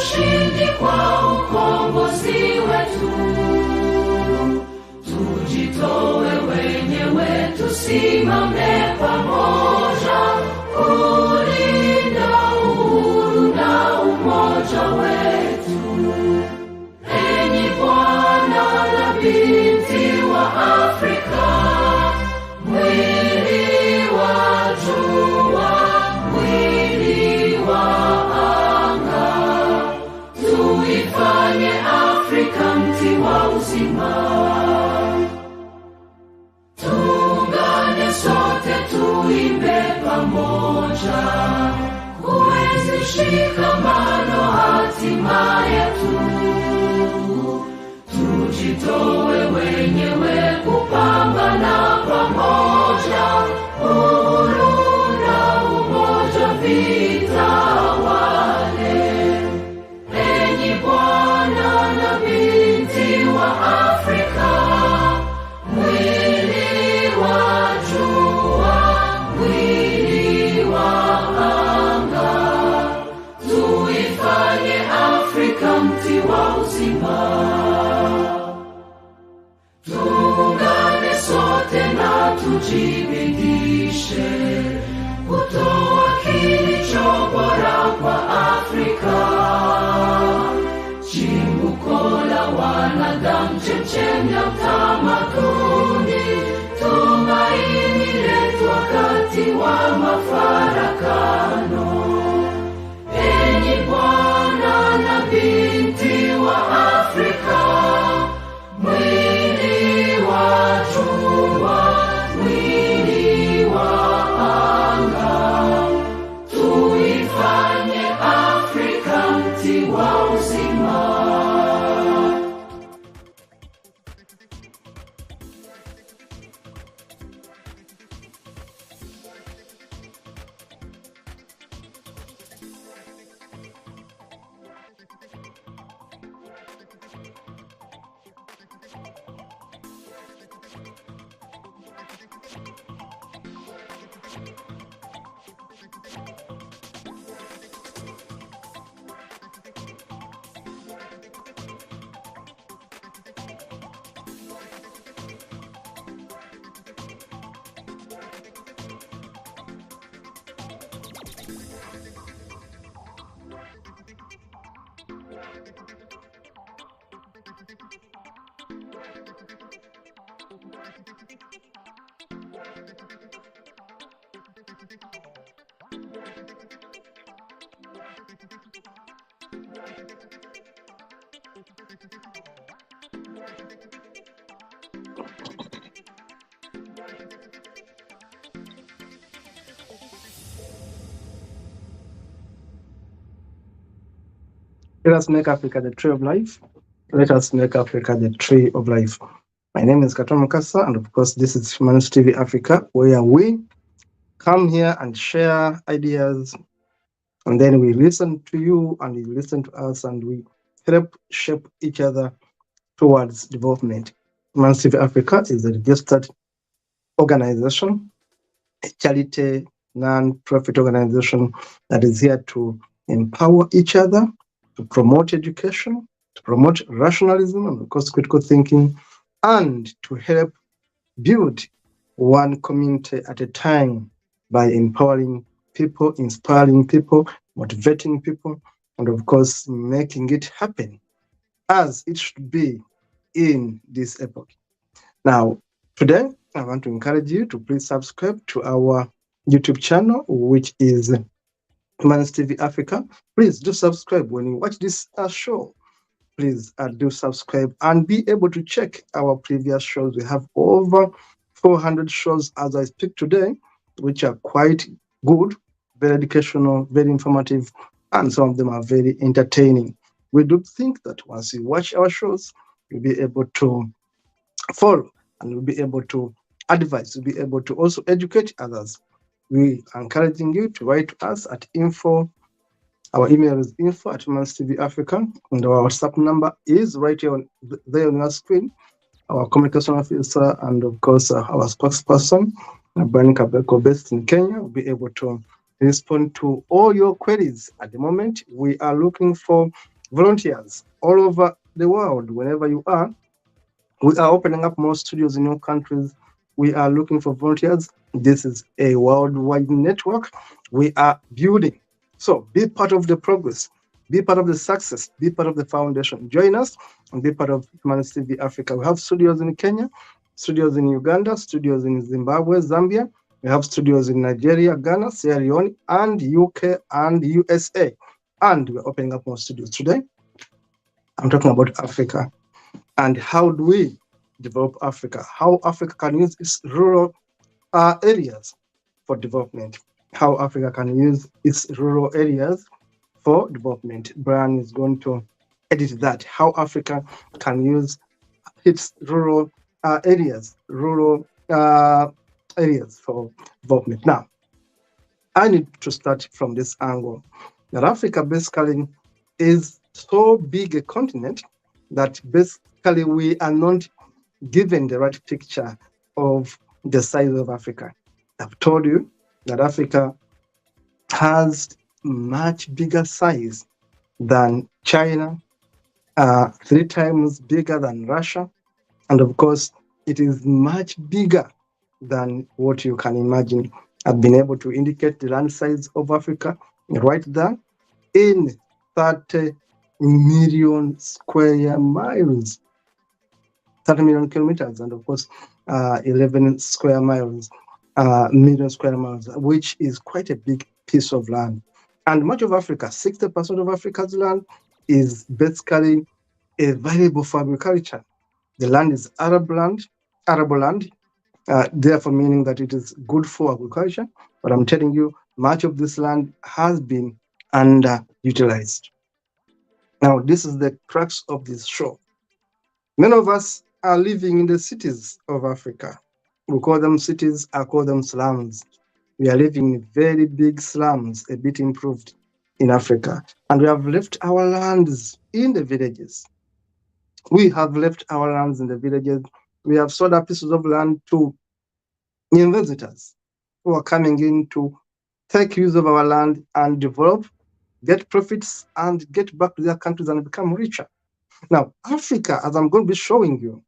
ushindi kwa ukombozi wetu. Tujitoe wenyewe, tusimame pamoja kulinda uhuru na umoja wetu. Enyi Bwana na binti wa Afrika, mwili wa jua, mwili wa anga, tuifanye Afrika mti wa uzima. Tuungane sote, tuimbe pamoja, kuenzi shikamano hatima yetu. Tujitoe wenyewe kupambana pamoja, uhuru na umoja vitawale. Enyi Bwana na binti wa Afrika, mwili wa jua, mwili wa anga, tuifanye Afrika mti wa uzima. Tuungane sote na tujibidishe kutoa kilicho bora kwa Afrika, chimbuko la wanadamu, chemchemi ya utamaduni, tumaini letu wakati wa mafarakano. Enyi Bwana na binti wa Afrika, mwili wa jua, mwili wa anga, tuifanye Afrika mti wa uzima. Let us make Africa the tree of life. Let us make Africa the tree of life. My name is Kato, and of course, this is Humanist TV Africa, where we come here and share ideas, and then we listen to you, and you listen to us, and we help shape each other towards development. Humanist TV Africa is a registered organization, a charity, non-profit organization that is here to empower each other, to promote education, to promote rationalism and of course critical thinking, and to help build one community at a time by empowering people, inspiring people, motivating people, and of course making it happen as it should be in this epoch. Now, today I want to encourage you to please subscribe to our YouTube channel, which is Humanist TV Africa. Please do subscribe when you watch this show. Please do subscribe and be able to check our previous shows. We have over 400 shows as I speak today, which are quite good, very educational, very informative, and some of them are very entertaining. We do think that once you watch our shows, you'll be able to follow and you'll be able to advise, you'll be able to also educate others. We are encouraging you to write to us at info. Our email is info@Humanist TV Africa, and our WhatsApp number is right here there on your screen. Our communication officer and of course our spokesperson, Brian Kabeko, based in Kenya, will be able to respond to all your queries. At the moment, we are looking for volunteers all over the world, wherever you are. We are opening up more studios in your countries. We are looking for volunteers. This is a worldwide network we are building. So be part of the progress, be part of the success, be part of the foundation. Join us and be part of Humanist TV Africa. We have studios in Kenya, studios in Uganda, studios in Zimbabwe, Zambia. We have studios in Nigeria, Ghana, Sierra Leone, and UK and USA. And we're opening up more studios today. I'm talking about Africa. And how do we develop Africa? How Africa can use its rural areas for development. How Africa can use its rural areas for development. Brian is going to edit that. How Africa can use its rural areas for development. Now, I need to start from this angle that Africa basically is so big a continent that basically we are not given the right picture of the size of Africa. I've told you that Africa has much bigger size than China, 3 times bigger than Russia, and of course, it is much bigger than what you can imagine. I've been able to indicate the land size of Africa right there in 30 million square miles, 30 million kilometers, and of course, 11 square miles, million square miles, which is quite a big piece of land. And much of Africa, 60% of Africa's land is basically available for agriculture. The land is arable land, therefore meaning that it is good for agriculture. But I'm telling you, much of this land has been underutilized. Now, this is the crux of this show. Many of us are living in the cities of Africa. We call them cities, I call them slums. We are living in very big slums, a bit improved in Africa. And we have left our lands in the villages. We have left our lands in the villages. We have sold our pieces of land to investors who are coming in to take use of our land and develop, get profits, and get back to their countries and become richer. Now, Africa, as I'm going to be showing you,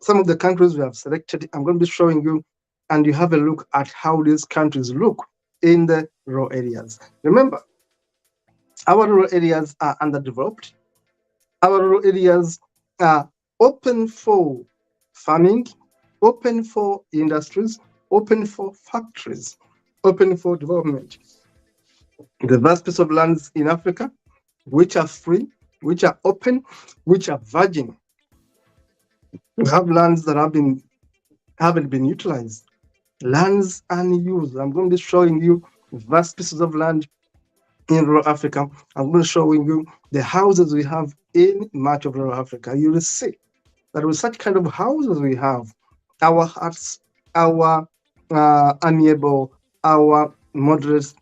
some of the countries we have selected, I'm going to be showing you, and you have a look at how these countries look in the rural areas. Remember, our rural areas are underdeveloped. Our rural areas are open for farming, open for industries, open for factories, open for development. The vast piece of lands in Africa, which are free, which are open, which are virgin. We have lands that haven't been utilized, lands unused. I'm going to be showing you vast pieces of land in rural Africa. I'm going to show you the houses we have in much of rural Africa. You will see that with such kind of houses we have, our huts, our amiable, our modest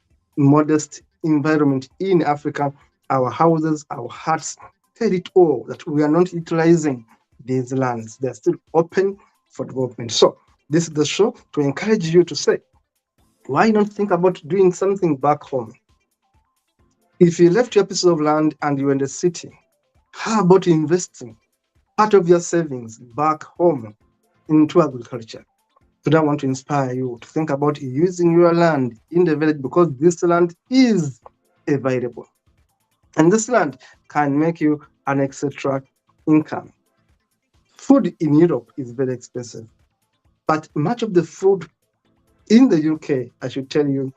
environment in Africa, our houses, our huts, tell it all that we are not utilizing these lands. They're still open for development. So this is the show to encourage you to say, why not think about doing something back home? If you left your piece of land and you're in the city, how about investing part of your savings back home into agriculture? Today I want to inspire you to think about using your land in the village, because this land is available. And this land can make you an extra income. Food in Europe is very expensive, but much of the food in the UK, I should tell you,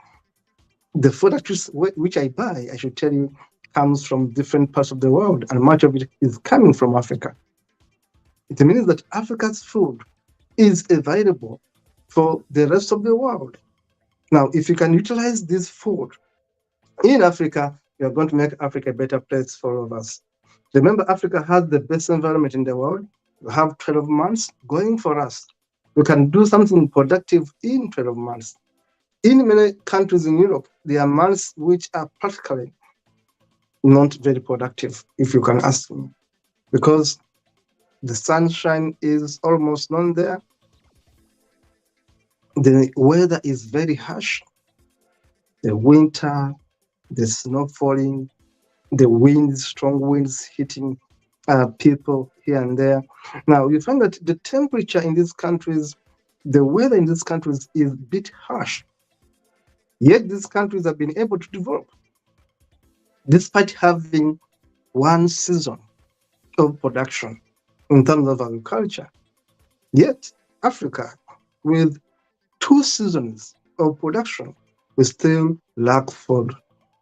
the food which I buy, I should tell you, comes from different parts of the world, and much of it is coming from Africa. It means that Africa's food is available for the rest of the world. Now, if you can utilize this food in Africa, you are going to make Africa a better place for all of us. Remember, Africa has the best environment in the world. We have 12 months going for us. We can do something productive in 12 months. In many countries in Europe, there are months which are practically not very productive, if you can ask me, because the sunshine is almost not there. The weather is very harsh. The winter, the snow falling, the winds, strong winds hitting people here and there. Now, you find that the temperature in these countries, the weather in these countries is a bit harsh. Yet these countries have been able to develop despite having one season of production in terms of agriculture. Yet Africa, with 2 seasons of production, we still lack food.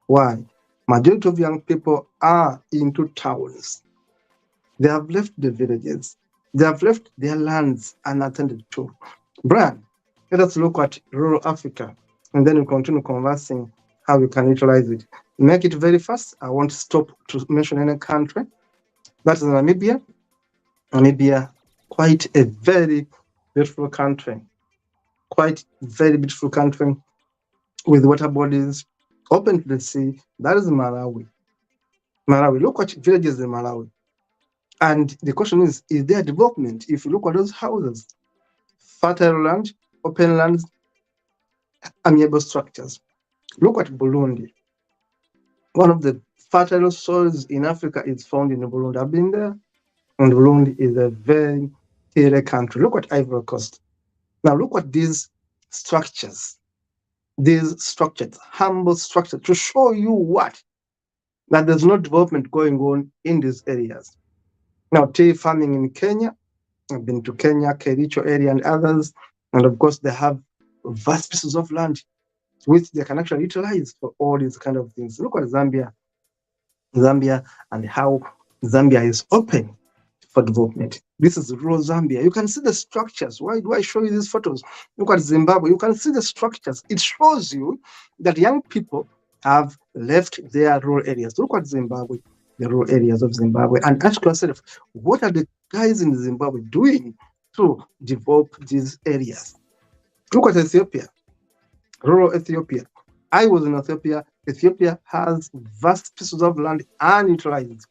Why? Majority of young people are into towns. They have left the villages. They have left their lands unattended to. Brian, let us look at rural Africa and then we continue conversing how we can utilize it. Make it very fast. I won't stop to mention any country. That is Namibia. Namibia, quite a very beautiful country. Quite very beautiful country with water bodies open to the sea. That is Malawi. Malawi, look at villages in Malawi. And the question is there development? If you look at those houses, fertile land, open lands, amiable structures. Look at Burundi. One of the fertile soils in Africa is found in Burundi. I've been there, and Burundi is a very hilly country. Look at Ivory Coast. Now look at these structures, humble structures, to show you what? That there's no development going on in these areas. Now, tea farming in Kenya, I've been to Kenya, Kericho area and others, and of course they have vast pieces of land which they can actually utilize for all these kind of things. Look at Zambia and how Zambia is open for development. This is rural Zambia. You can see the structures. Why do I show you these photos? Look at Zimbabwe. You can see the structures. It shows you that young people have left their rural areas. Look at Zimbabwe, the rural areas of Zimbabwe, and ask yourself, what are the guys in Zimbabwe doing to develop these areas? Look at Ethiopia, rural Ethiopia. I was in Ethiopia. Ethiopia has vast pieces of land unutilized,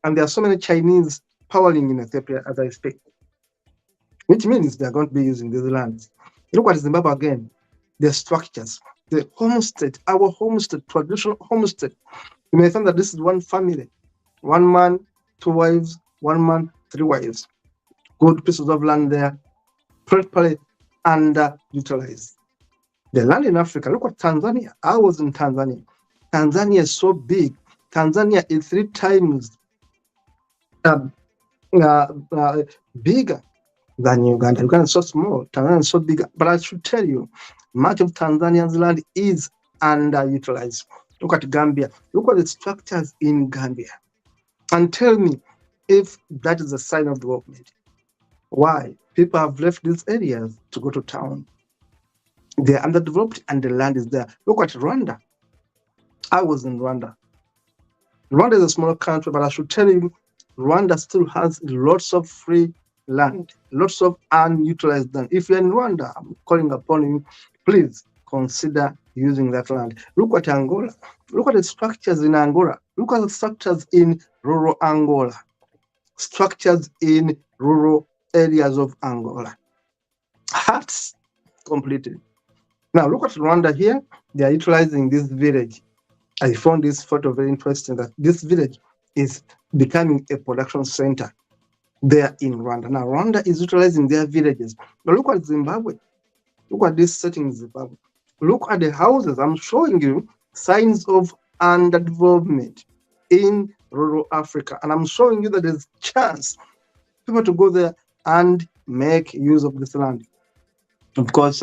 and there are so many Chinese powering in Ethiopia as I speak, which means they're going to be using these lands. Look at Zimbabwe again, the structures, the homestead, our homestead, traditional homestead. You may think that this is one family, 1 man, 2 wives, 1 man, 3 wives. Good pieces of land there, properly underutilized. The land in Africa, look at Tanzania. I was in Tanzania. Tanzania is so big. Tanzania is 3 times bigger than Uganda. Uganda is so small. Tanzania is so big. But I should tell you, much of Tanzania's land is underutilized. Look at Gambia. Look at the structures in Gambia. And tell me if that is a sign of development. Why? People have left these areas to go to town. They're underdeveloped and the land is there. Look at Rwanda. I was in Rwanda. Rwanda is a small country, but I should tell you, Rwanda still has lots of free land, lots of unutilized land. If you're in Rwanda, I'm calling upon you, please consider using that land. Look at Angola. Look at the structures in Angola. Look at the structures in rural Angola. Structures in rural areas of Angola. Huts completed. Now look at Rwanda here. They are utilizing this village. I found this photo very interesting, that this village is becoming a production center there in Rwanda. Now Rwanda is utilizing their villages. But look at Zimbabwe. Look at this setting in Zimbabwe. Look at the houses. I'm showing you signs of underdevelopment in rural Africa. And I'm showing you that there's chance people to go there and make use of this land. Of course,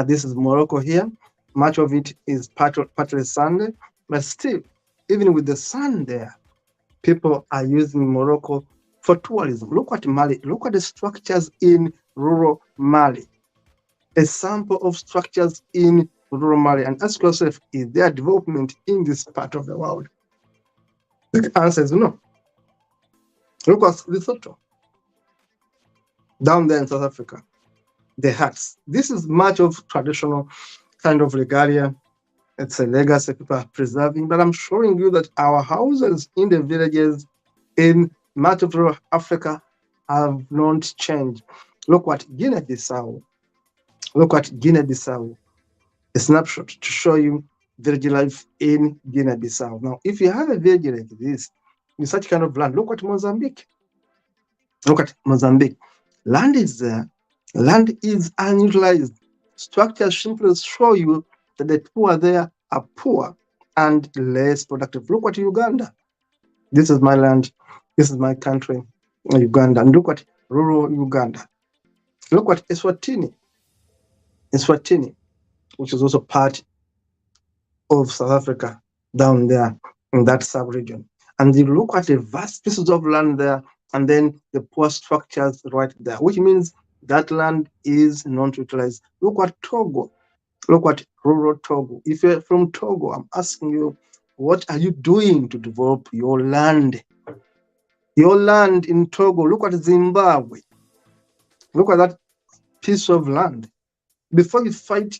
this is Morocco here. Much of it is partly sand, but still, even with the sand there, people are using Morocco for tourism. Look at Mali. Look at the structures in rural Mali. A sample of structures in rural Mali. And ask yourself, is there development in this part of the world? The answer is no. Look at Lesotho. Down there in South Africa. The huts. This is much of traditional kind of regalia. It's a legacy people are preserving, but I'm showing you that our houses in the villages in much of rural Africa have not changed. Look at Guinea-Bissau. Look at Guinea-Bissau. A snapshot to show you village life in Guinea-Bissau. Now, if you have a village like this, in such kind of land, look at Mozambique. Look at Mozambique. Land is there. Land is unutilized. Structures simply show you that the poor there are poor and less productive. Look at Uganda. This is my land. This is my country, Uganda. And look at rural Uganda. Look at Eswatini. Eswatini, which is also part of South Africa down there in that sub-region. And you look at the vast pieces of land there and then the poor structures right there, which means that land is not utilized. Look at Togo. Look at rural Togo. If you're from Togo, I'm asking you, what are you doing to develop your land? Your land in Togo. Look at Zimbabwe. Look at that piece of land. Before you fight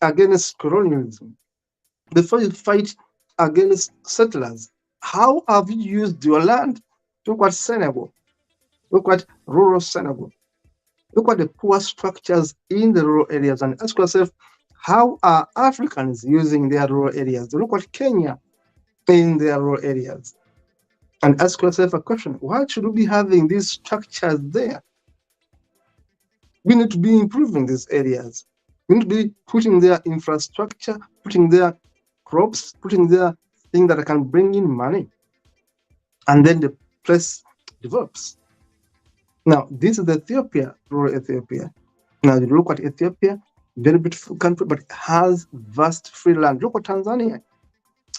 against colonialism, before you fight against settlers, how have you used your land? Look at Senegal. Look at rural Senegal. Look at the poor structures in the rural areas and ask yourself, how are Africans using their rural areas? Look at Kenya in their rural areas. And ask yourself a question, why should we be having these structures there? We need to be improving these areas. We need to be putting their infrastructure, putting their crops, putting their things that can bring in money. And then the place develops. Now, this is Ethiopia, rural Ethiopia. Now, you look at Ethiopia, very beautiful country, but it has vast free land. Look at Tanzania.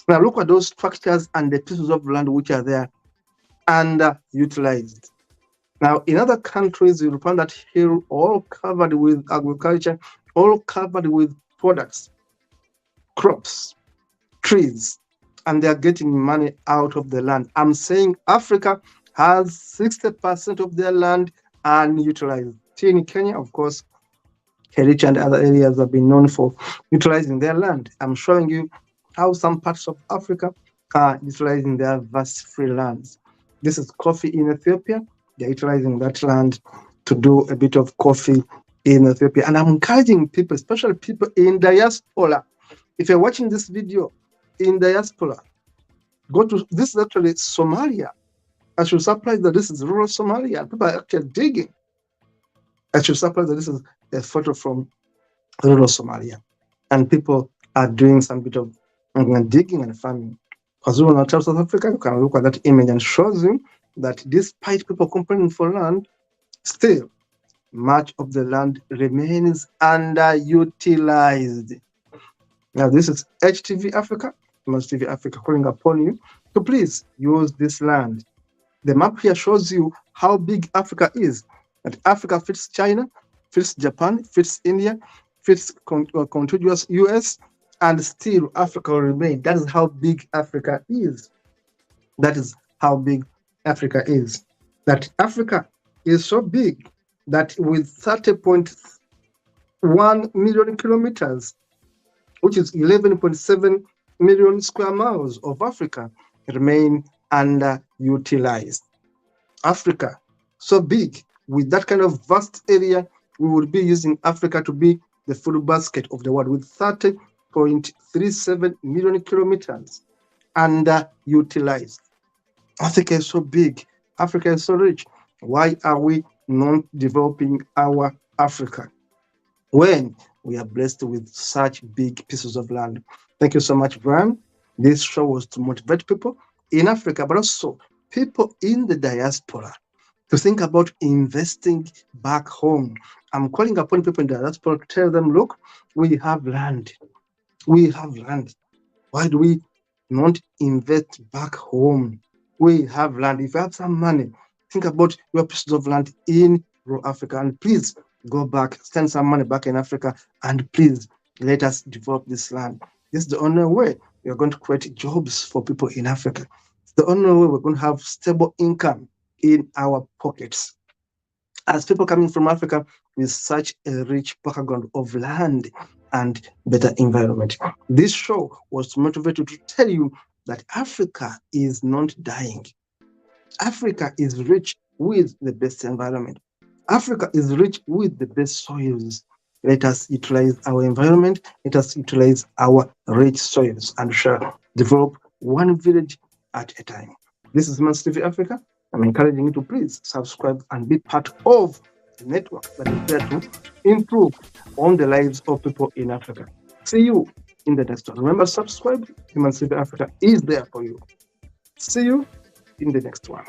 Now, look at those structures and the pieces of land which are there underutilized. Now, in other countries, you'll find that here all covered with agriculture, all covered with products, crops, trees, and they're getting money out of the land. I'm saying Africa has 60% of their land unutilized. In Kenya, of course, Kericho and other areas have been known for utilizing their land. I'm showing you how some parts of Africa are utilizing their vast free lands. This is coffee in Ethiopia. They're utilizing that land to do a bit of coffee in Ethiopia. And I'm encouraging people, especially people in diaspora. If you're watching this video in diaspora, go to, this is actually Somalia. I should surprise that this is rural Somalia. People are actually digging. I should surprise that this is a photo from rural Somalia. And people are doing some bit of digging and farming. As well as South Africa, you can look at that image and shows you that despite people complaining for land, still much of the land remains underutilized. Now, this is HTV Africa, TV Africa calling upon you to please use this land. The map here shows you how big Africa is. That Africa fits China, fits Japan, fits India, fits contiguous US, and still Africa will remain. That is how big Africa is. That is how big Africa is. That Africa is so big that with 30.1 million kilometers, which is 11.7 million square miles of Africa, remain underutilized. Africa, so big, with that kind of vast area, we would be using Africa to be the food basket of the world with 30.37 million kilometers underutilized. Africa is so big. Africa is so rich. Why are we not developing our Africa when we are blessed with such big pieces of land? Thank you so much, Brian. This show was to motivate people in Africa, but also people in the diaspora to think about investing back home. I'm calling upon people in the diaspora to tell them, look, we have land. We have land. Why do we not invest back home? We have land. If you have some money, think about your pieces of land in rural Africa, and please go back, send some money back in Africa, and please let us develop this land. This is the only way we are going to create jobs for people in Africa. It's the only way we're going to have stable income in our pockets. As people coming from Africa with such a rich background of land and better environment. This show was to motivate you to tell you that Africa is not dying. Africa is rich with the best environment. Africa is rich with the best soils. Let us utilize our environment. Let us utilize our rich soils and shall develop one village at a time. This is Humanist TV Africa. I'm encouraging you to please subscribe and be part of the network that is there to improve on the lives of people in Africa. See you in the next one. Remember, subscribe. Humanist TV Africa is there for you. See you in the next one.